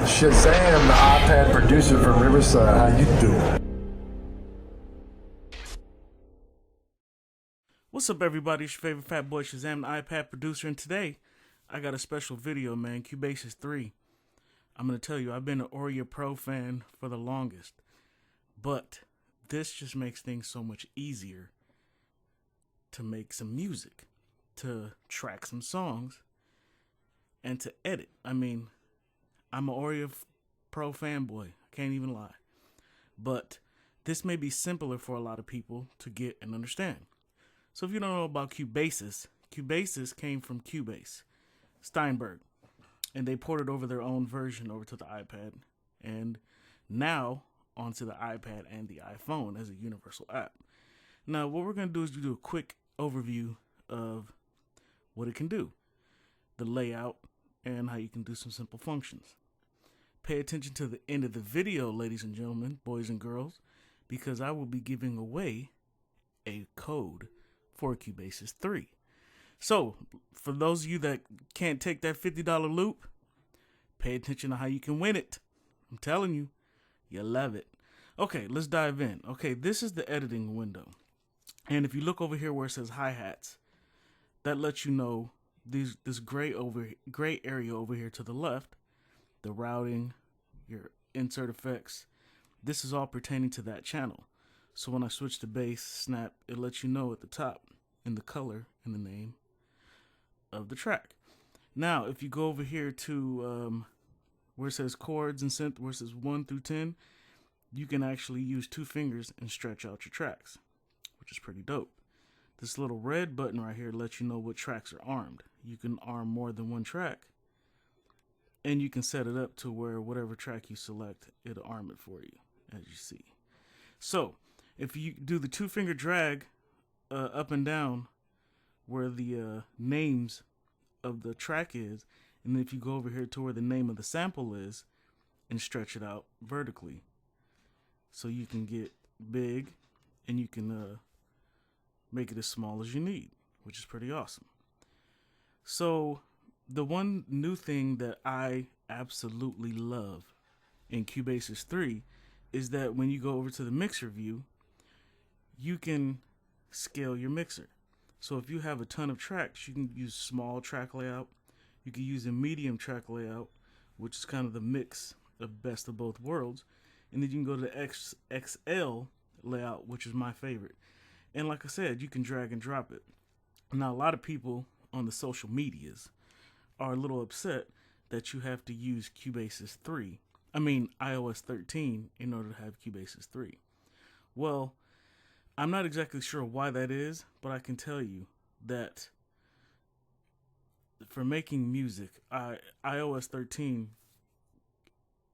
Shazamm, the iPad producer from Riverside. How you doing? What's up, everybody? It's your favorite fat boy Shazamm, the iPad producer, and today I got a special video, man. Cubasis 3. I'm gonna tell you, I've been an Oreo Pro fan for the longest, but this just makes things so much easier to make some music, to track some songs, and to edit. I mean, I'm an Oreo Pro fanboy. I can't even lie. But this may be simpler for a lot of people to get and understand. So if you don't know about Cubasis, Cubasis came from Cubase, Steinberg, and they ported over their own version over to the iPad, and now onto the iPad and the iPhone as a universal app. Now, what we're going to do is do a quick overview of what it can do, the layout, and how you can do some simple functions. Pay attention to the end of the video, ladies and gentlemen, boys and girls, because I will be giving away a code for Cubasis 3. So, for those of you that can't take that $50 loop, pay attention to how you can win it. I'm telling you, you'll love it. Okay, let's dive in. Okay, this is the editing window. And if you look over here where it says hi-hats, that lets you know this gray area over here to the left, the routing, your insert effects, this is all pertaining to that channel. So when I switch to bass, snap, it lets you know at the top in the color and the name of the track. Now, if you go over here to where it says chords and synth, where it says 1 through 10, you can actually use 2 fingers and stretch out your tracks, which is pretty dope. This little red button right here lets you know what tracks are armed. You can arm more than one track, and you can set it up to where whatever track you select, it'll arm it for you, as you see. So, if you do the 2-finger drag up and down where the names of the track is, and then if you go over here to where the name of the sample is and stretch it out vertically, so you can get big and you can make it as small as you need, which is pretty awesome. So the one new thing that I absolutely love in Cubasis 3 is that when you go over to the mixer view, you can scale your mixer. So if you have a ton of tracks, you can use small track layout. You can use a medium track layout, which is kind of the mix of best of both worlds. And then you can go to the XL layout, which is my favorite. And like I said, you can drag and drop it. Now, a lot of people on the social medias are a little upset that you have to use iOS 13 in order to have Cubasis 3. Well, I'm not exactly sure why that is, but I can tell you that for making music, iOS 13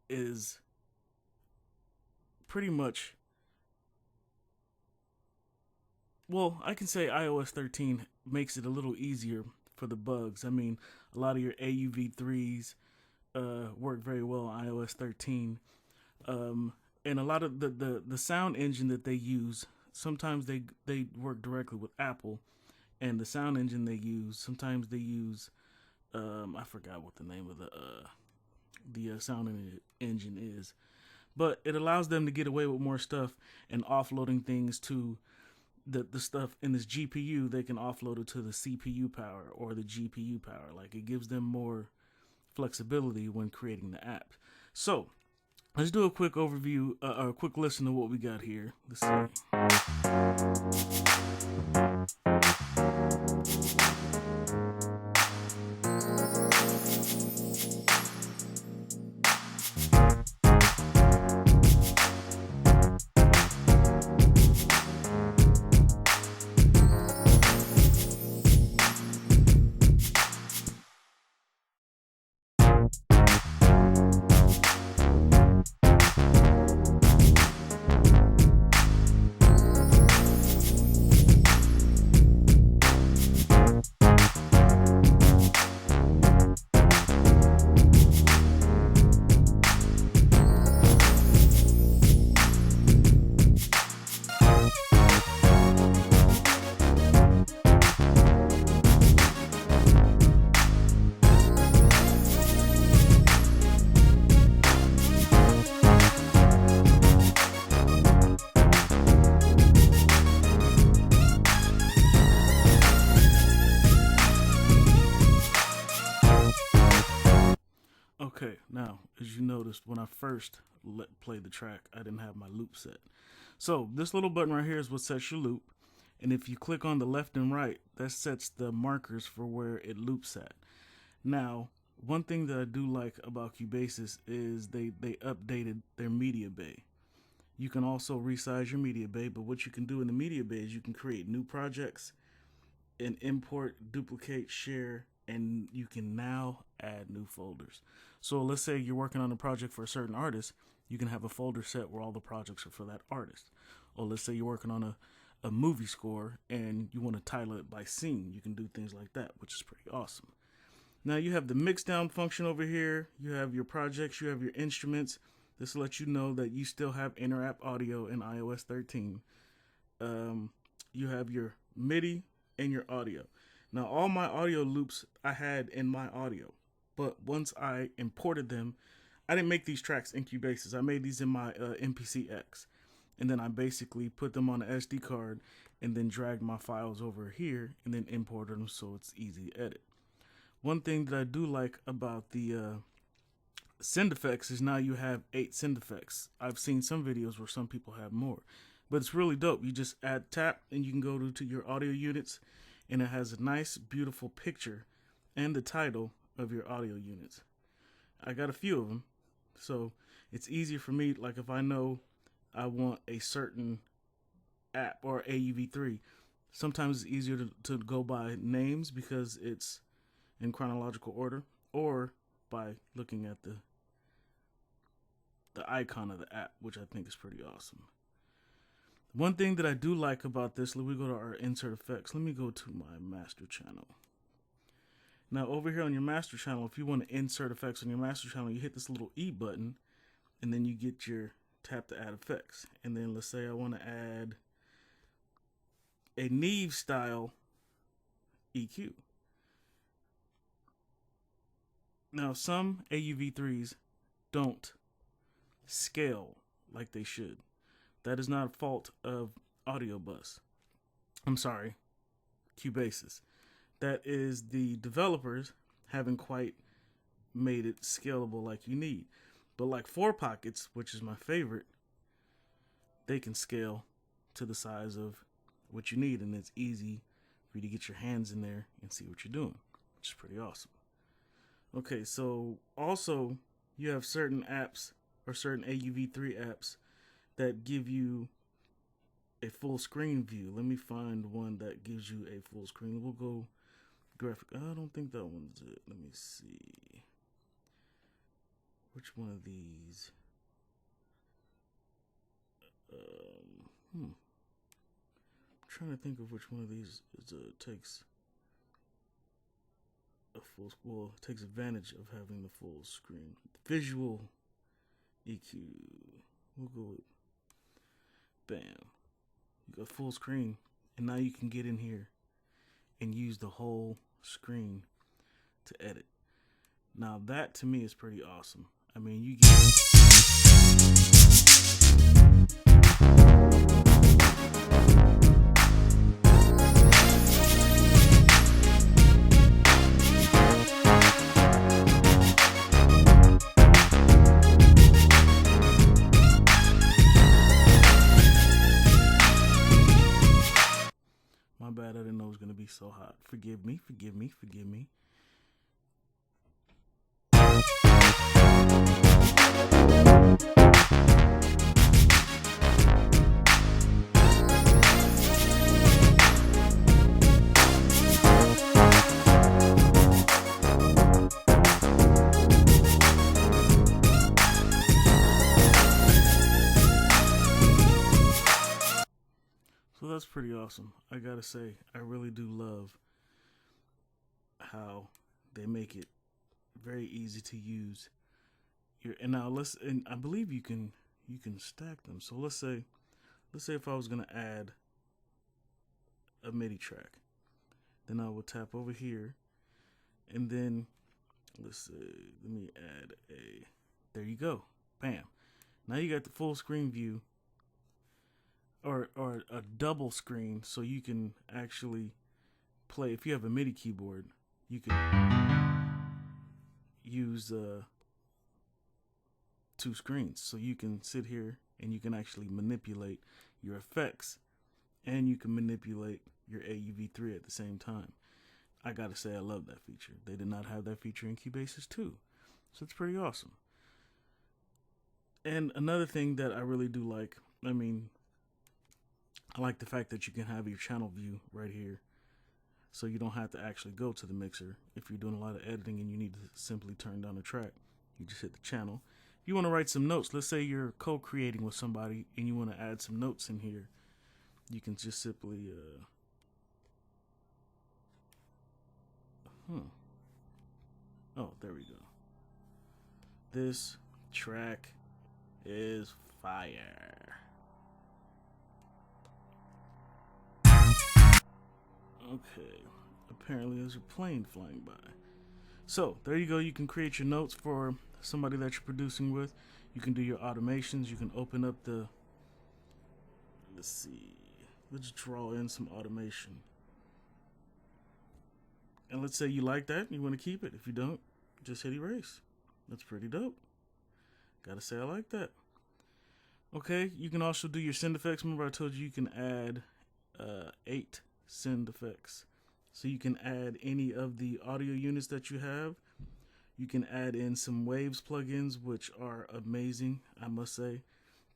is pretty much, well, I can say iOS 13 makes it a little easier for the bugs. I mean, a lot of your AUV3s work very well on iOS 13. And a lot of the sound engine that they use, sometimes they work directly with Apple, and the sound engine they use, sometimes they use I forgot what the name of the sound engine is, but it allows them to get away with more stuff and offloading things to the stuff in this GPU. They can offload it to the CPU power or the GPU power. Like, it gives them more flexibility when creating the app. So let's do a quick overview, or a quick listen to what we got here. Let's see. Now, as you noticed, when I first played the track, I didn't have my loop set. So this little button right here is what sets your loop. And if you click on the left and right, that sets the markers for where it loops at. Now, one thing that I do like about Cubasis is they updated their media bay. You can also resize your media bay, but what you can do in the media bay is you can create new projects and import, duplicate, share, and you can now add new folders. So let's say you're working on a project for a certain artist, you can have a folder set where all the projects are for that artist. Or let's say you're working on a movie score and you want to title it by scene, you can do things like that, which is pretty awesome. Now you have the mix down function over here, you have your projects, you have your instruments. This will let you know that you still have InApp audio in iOS 13. You have your MIDI and your audio. Now all my audio loops I had in my audio, but once I imported them, I didn't make these tracks in Cubasis. I made these in my MPC-X, and then I basically put them on an SD card and then dragged my files over here and then imported them so it's easy to edit. One thing that I do like about the send effects is now you have 8 send effects. I've seen some videos where some people have more, but it's really dope. You just tap and you can go to your audio units, and it has a nice beautiful picture and the title of your audio units. I got a few of them, so it's easier for me. Like if I know I want a certain app or AUV3, sometimes it's easier to go by names because it's in chronological order, or by looking at the icon of the app, which I think is pretty awesome. One thing that I do like about this, let me go to our insert effects. Let me go to my master channel. Now over here on your master channel, if you want to insert effects on your master channel, you hit this little E button and then you get your tap to add effects. And then let's say I want to add a Neve style EQ. Now some AUV3s don't scale like they should. That is not a fault of Audiobus. I'm sorry, Cubasis. That is the developers haven't quite made it scalable like you need. But like 4Pockets, which is my favorite, they can scale to the size of what you need, and it's easy for you to get your hands in there and see what you're doing, which is pretty awesome. Okay, so also you have certain apps or certain AUV3 apps that give you a full screen view. Let me find one that gives you a full screen. We'll go graphic. I don't think that one's it. Let me see. Which one of these? I'm trying to think of which one of these takes a full. Well, takes advantage of having the full screen. Visual EQ. We'll go with bam. You got full screen, and now you can get in here and use the whole screen to edit. Now that to me is pretty awesome. I mean, you get my bad, I didn't know it was gonna be so hot. Forgive me, forgive me, forgive me. So that's pretty awesome. I gotta say, I really do love how they make it very easy to use. And I believe you can stack them. So let's say if I was gonna add a MIDI track, then I would tap over here, and then let's say let me add a. There you go, bam. Now you got the full screen view. Or a double screen, so you can actually play. If you have a MIDI keyboard, you can use two screens. So you can sit here and you can actually manipulate your effects and you can manipulate your AUV3 at the same time. I gotta say, I love that feature. They did not have that feature in Cubasis 2. So it's pretty awesome. And another thing that I really do like, I like the fact that you can have your channel view right here. So you don't have to actually go to the mixer. If you're doing a lot of editing and you need to simply turn down a track, you just hit the channel. If you want to write some notes, let's say you're co-creating with somebody and you want to add some notes in here, you can just simply, oh, there we go. This track is fire. Okay, apparently there's a plane flying by. So there you go. You can create your notes for somebody that you're producing with. You can do your automations. You can open up the, let's see, let's draw in some automation. And let's say you like that and you want to keep it. If you don't, just hit erase. That's pretty dope. Gotta say I like that. Okay, you can also do your send effects. Remember I told you can add 8 send effects. So you can add any of the audio units that you have. You can add in some Waves plugins, which are amazing, I must say.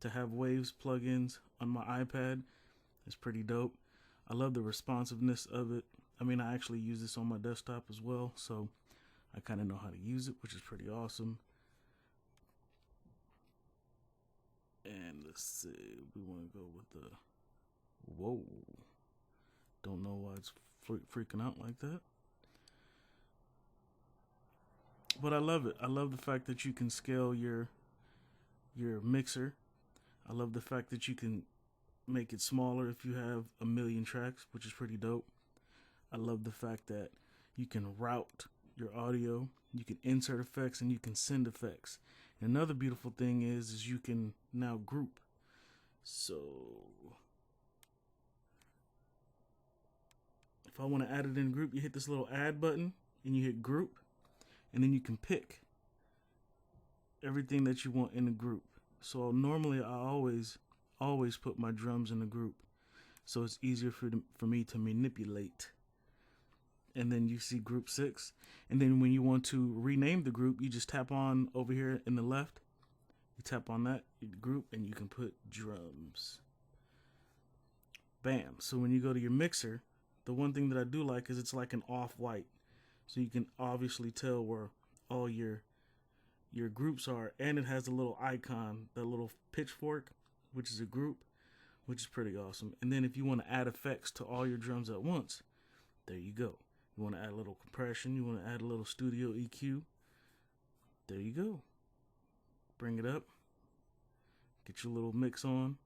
To have Waves plugins on my iPad is pretty dope. I love the responsiveness of it. I actually use this on my desktop as well, so I kind of know how to use it, which is pretty awesome. And let's see, we want to go with the, whoa. Don't know why it's freaking out like that. But I love it. I love the fact that you can scale your mixer. I love the fact that you can make it smaller if you have 1 million tracks, which is pretty dope. I love the fact that you can route your audio, you can insert effects, and you can send effects. And another beautiful thing is you can now group. So if I want to add it in a group, you hit this little add button and you hit group, and then you can pick everything that you want in a group. So normally I always put my drums in a group, so it's easier for me to manipulate. And then you see group 6, and then when you want to rename the group, you just tap on over here in the left, you tap on that group and you can put drums. Bam. So when you go to your mixer, the one thing that I do like is it's like an off-white, so you can obviously tell where all your groups are, and it has a little icon, that little pitchfork, which is a group, which is pretty awesome. And then if you want to add effects to all your drums at once, there you go. You want to add a little compression, you want to add a little studio EQ, there you go. Bring it up, get your little mix on.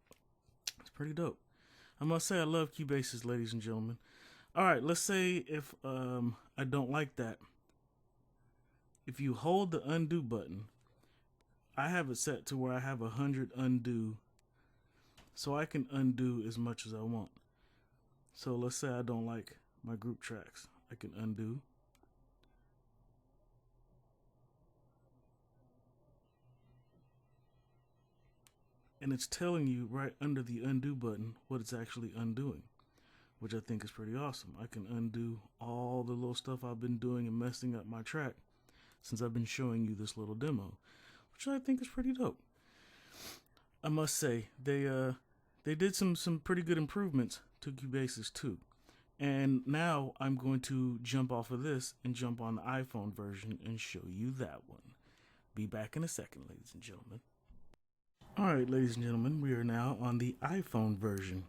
It's pretty dope. I must say I love Cubasis, ladies and gentlemen. Alright, let's say if I don't like that. If you hold the undo button, I have it set to where I have 100 undo, so I can undo as much as I want. So let's say I don't like my group tracks, I can undo. And it's telling you right under the undo button what it's actually undoing, which I think is pretty awesome. I can undo all the little stuff I've been doing and messing up my track since I've been showing you this little demo, which I think is pretty dope. I must say, they did some pretty good improvements to Cubasis 2. And now I'm going to jump off of this and jump on the iPhone version and show you that one. Be back in a second, ladies and gentlemen. Alright, ladies and gentlemen, we are now on the iPhone version.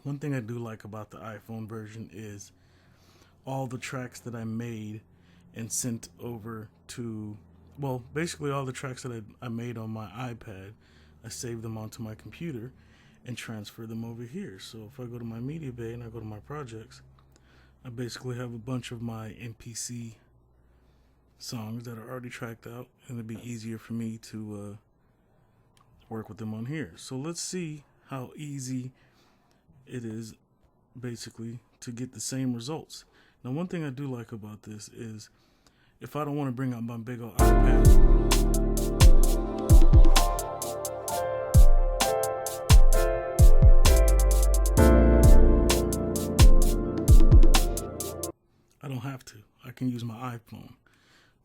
One thing I do like about the iPhone version is all the tracks that I made and sent over to, well, basically all the tracks that I made on my iPad, I saved them onto my computer and transfer them over here. So if I go to my media bay and I go to my projects, I basically have a bunch of my MPC songs that are already tracked out, and it'd be easier for me to work with them on here. So let's see how easy it is basically to get the same results. Now one thing I do like about this is if I don't want to bring out my big old iPad, iPhone,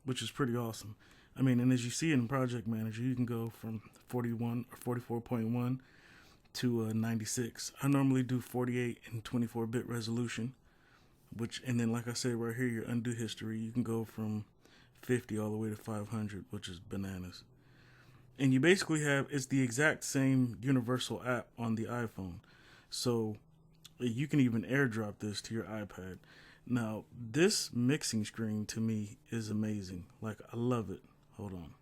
which is pretty awesome. I mean, and as you see in Project Manager, you can go from 41 or 44.1 to 96. I normally do 48 and 24-bit resolution, and then like I said right here, your undo history, you can go from 50 all the way to 500, which is bananas. And you basically it's the exact same universal app on the iPhone. So you can even airdrop this to your iPad. Now, this mixing screen to me is amazing. Like, I love it. Hold on.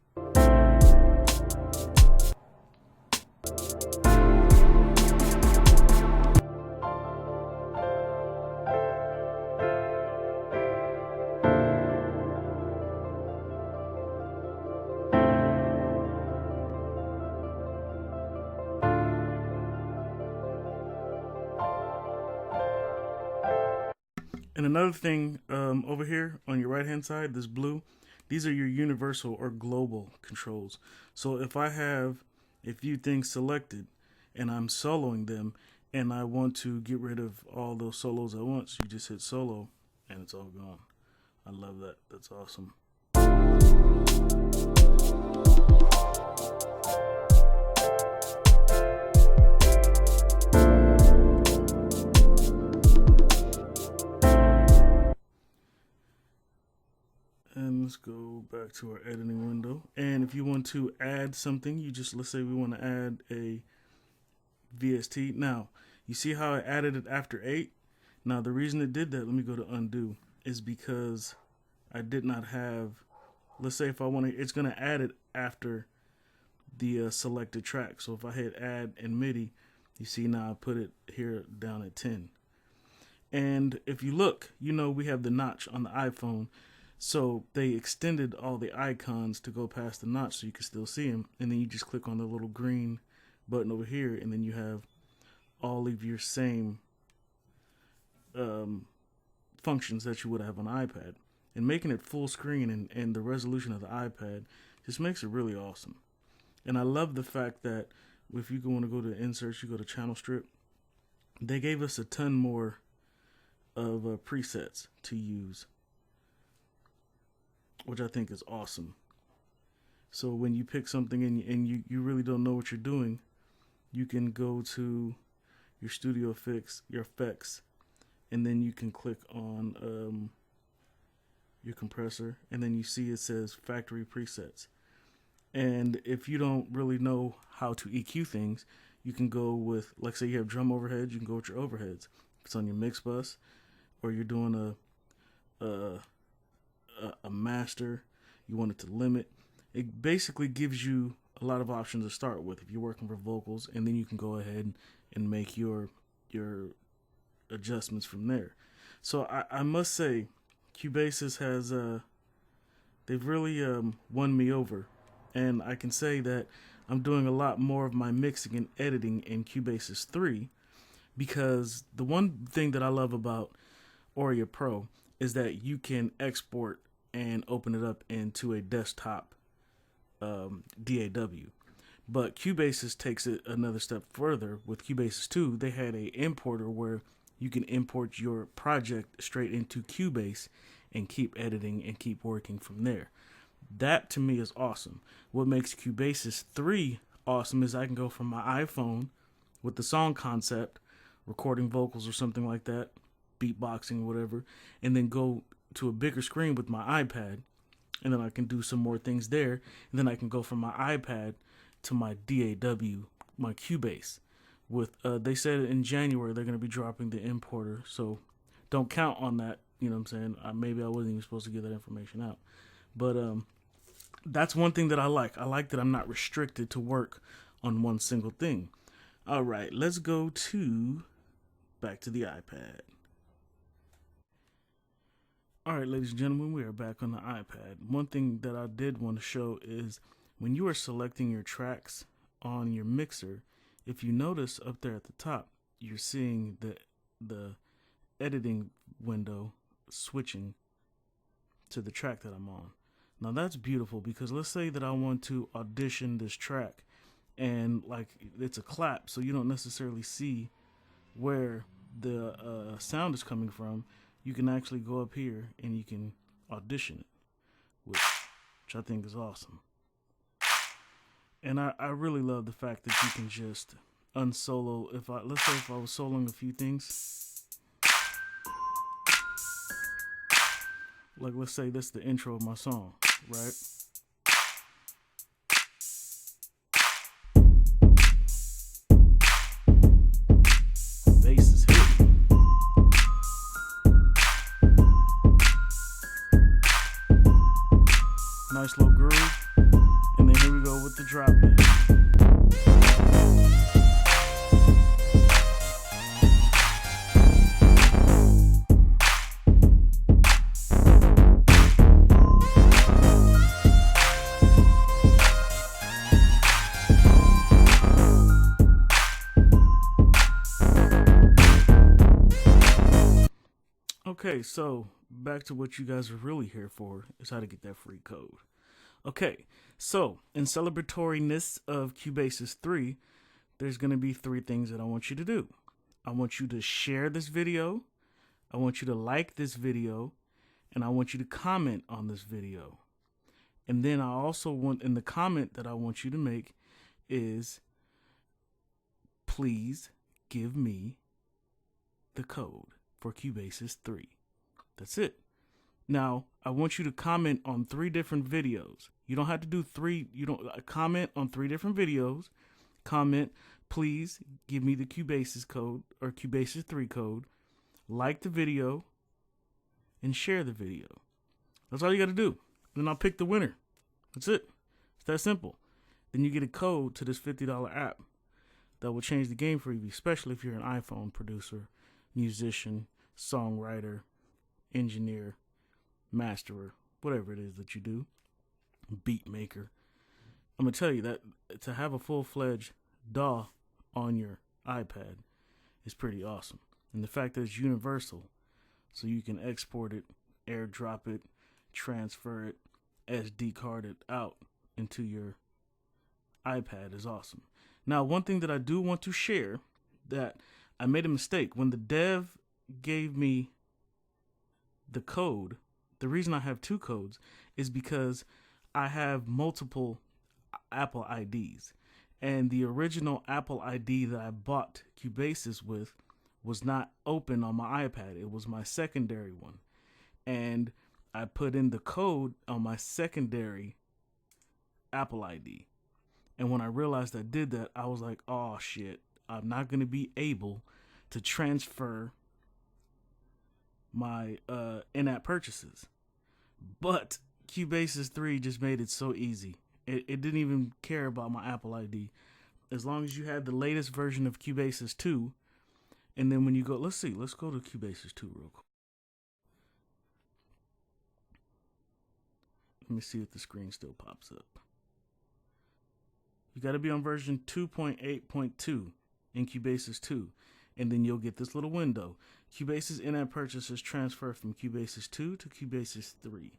And another thing, over here on your right hand side, this blue, these are your universal or global controls. So if I have a few things selected and I'm soloing them and I want to get rid of all those solos at once, you just hit solo and it's all gone. I love that. That's awesome. And let's go back to our editing window. And if you want to add something, let's say we want to add a VST. Now, you see how I added it after 8? Now, the reason it did that, let me go to undo, is because I did not have, let's say if I want to, it's going to add it after the selected track. So if I hit add in MIDI, you see now I put it here down at 10. And if you look, we have the notch on the iPhone. So they extended all the icons to go past the notch so you can still see them. And then you just click on the little green button over here, and then you have all of your same functions that you would have on an iPad. And making it full screen and the resolution of the iPad just makes it really awesome. And I love the fact that if you want to go to insert, you go to channel strip, they gave us a ton more of presets to use, which I think is awesome. So when you pick something and you really don't know what you're doing, you can go to your studio your effects, and then you can click on your compressor, and then you see it says factory presets. And if you don't really know how to EQ things, you can go with, like, say you have drum overheads, you can go with your overheads. If it's on your mix bus, or you're doing a master, you want it to limit. It basically gives you a lot of options to start with if you're working for vocals, and then you can go ahead and make your adjustments from there. So I must say, Cubasis has they've really won me over, and I can say that I'm doing a lot more of my mixing and editing in Cubasis 3, because the one thing that I love about Audio Pro is that you can export and open it up into a desktop DAW. But Cubasis takes it another step further. With Cubasis 2, they had a importer where you can import your project straight into Cubase and keep editing and keep working from there. That to me is awesome. What makes Cubasis 3 awesome is I can go from my iPhone with the song concept, recording vocals or something like that, beatboxing, whatever, and then go to a bigger screen with my iPad, and then I can do some more things there, and then I can go from my iPad to my DAW, my Cubase. With they said in January they're going to be dropping the importer, so don't count on that. You know what I'm saying? Maybe I wasn't even supposed to give that information out, but that's one thing that I like. I like that I'm not restricted to work on one single thing. All right, let's go back to the iPad. All right, ladies and gentlemen, we are back on the iPad. One thing that I did want to show is when you are selecting your tracks on your mixer, if you notice up there at the top, you're seeing the editing window switching to the track that I'm on. Now that's beautiful, because let's say that I want to audition this track and like it's a clap, so you don't necessarily see where the sound is coming from. You can actually go up here and you can audition it, which I think is awesome. And I really love the fact that you can just unsolo. Let's say if I was soloing a few things, like let's say this is the intro of my song, right? Bass is hitting. Nice little groove. And then here we go with the drop in. Okay, so back to what you guys are really here for is how to get that free code. Okay, so in celebratoriness of Cubasis 3, there's going to be 3 things that I want you to do. I want you to share this video, I want you to like this video, and I want you to comment on this video. And then I also want, in the comment that I want you to make is, please give me the code for Cubasis 3. That's it. Now, I want you to comment on 3 different videos. You don't have to do 3, comment on 3 different videos. Comment, please give me the Cubasis code or Cubasis 3 code. Like the video and share the video. That's all you got to do. Then I'll pick the winner. That's it. It's that simple. Then you get a code to this $50 app that will change the game for you, especially if you're an iPhone producer, musician, songwriter, engineer, masterer, whatever it is that you do, beat maker. I'm gonna tell you that to have a full-fledged DAW on your iPad is pretty awesome. And the fact that it's universal, so you can export it, airdrop it, transfer it, SD card it out into your iPad is awesome. Now, one thing that I do want to share, that I made a mistake. When the dev gave me the code, the reason I have 2 codes is because I have multiple Apple IDs. And the original Apple ID that I bought Cubasis with was not open on my iPad. It was my secondary one. And I put in the code on my secondary Apple ID. And when I realized I did that, I was like, oh shit, I'm not going to be able to transfer my InApp Purchases. But Cubasis 3 just made it so easy. It didn't even care about my Apple ID. As long as you had the latest version of Cubasis 2, and then when you go, let's go to Cubasis 2 real quick. Let me see if the screen still pops up. You got to be on version 2.8.2 in Cubasis 2, and then you'll get this little window. Cubasis InApp Purchases transfer from Cubasis 2 to Cubasis 3.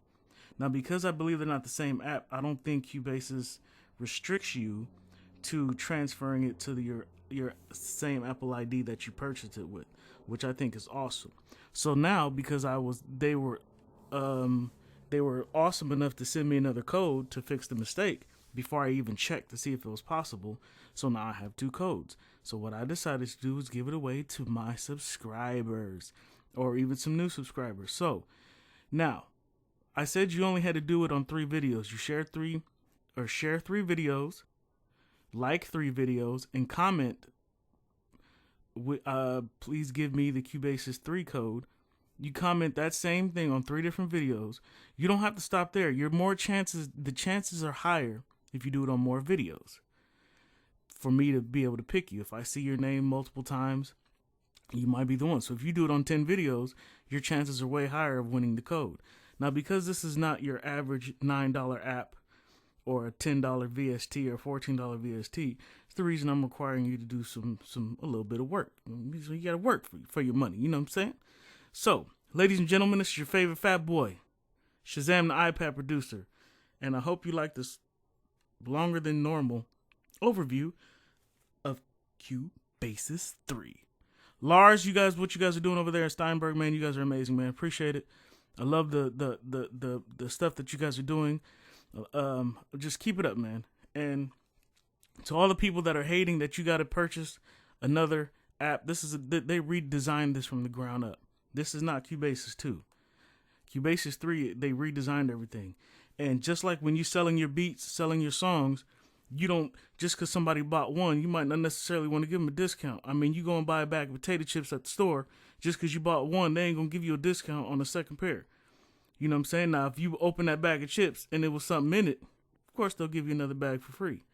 Now, because I believe they're not the same app, I don't think Cubasis restricts you to transferring it to your same Apple ID that you purchased it with, which I think is awesome. So now, because they were awesome enough to send me another code to fix the mistake before I even checked to see if it was possible. So now I have 2 codes. So what I decided to do is give it away to my subscribers, or even some new subscribers. So now, I said you only had to do it on 3 videos. You share 3 videos, like 3 videos, and comment, please give me the Cubasis 3 code. You comment that same thing on 3 different videos. You don't have to stop there. The chances are higher if you do it on more videos for me to be able to pick you. If I see your name multiple times, you might be the one. So if you do it on 10 videos, your chances are way higher of winning the code. Now, because this is not your average $9 app or a $10 VST or $14 VST, it's the reason I'm requiring you to do a little bit of work. So you got to work for your money. You know what I'm saying? So, ladies and gentlemen, this is your favorite fat boy, Shazamm, the iPad producer. And I hope you like this longer than normal overview of Cubasis 3. Lars, what you guys are doing over there in Steinberg, man, you guys are amazing, man. Appreciate it. I love the stuff that you guys are doing. Just keep it up, man. And to all the people that are hating that you got to purchase another app, they redesigned this from the ground up. This is not Cubasis 2. Cubasis 3, they redesigned everything. And just like when you're selling your beats, selling your songs, you don't, just because somebody bought one, you might not necessarily want to give them a discount. I mean, you go and buy a bag of potato chips at the store, just because you bought one, they ain't going to give you a discount on the second pair. You know what I'm saying? Now, if you open that bag of chips and there was something in it, of course they'll give you another bag for free.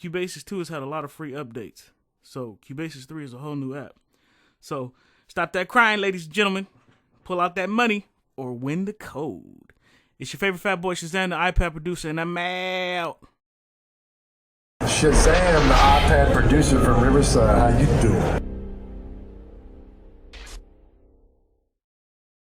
Cubasis 2 has had a lot of free updates. So Cubasis 3 is a whole new app. So stop that crying, ladies and gentlemen. Pull out that money or win the code. It's your favorite fat boy Shazamm, the iPad producer, and I'm out. Shazamm, the iPad producer from Riverside. How you doing?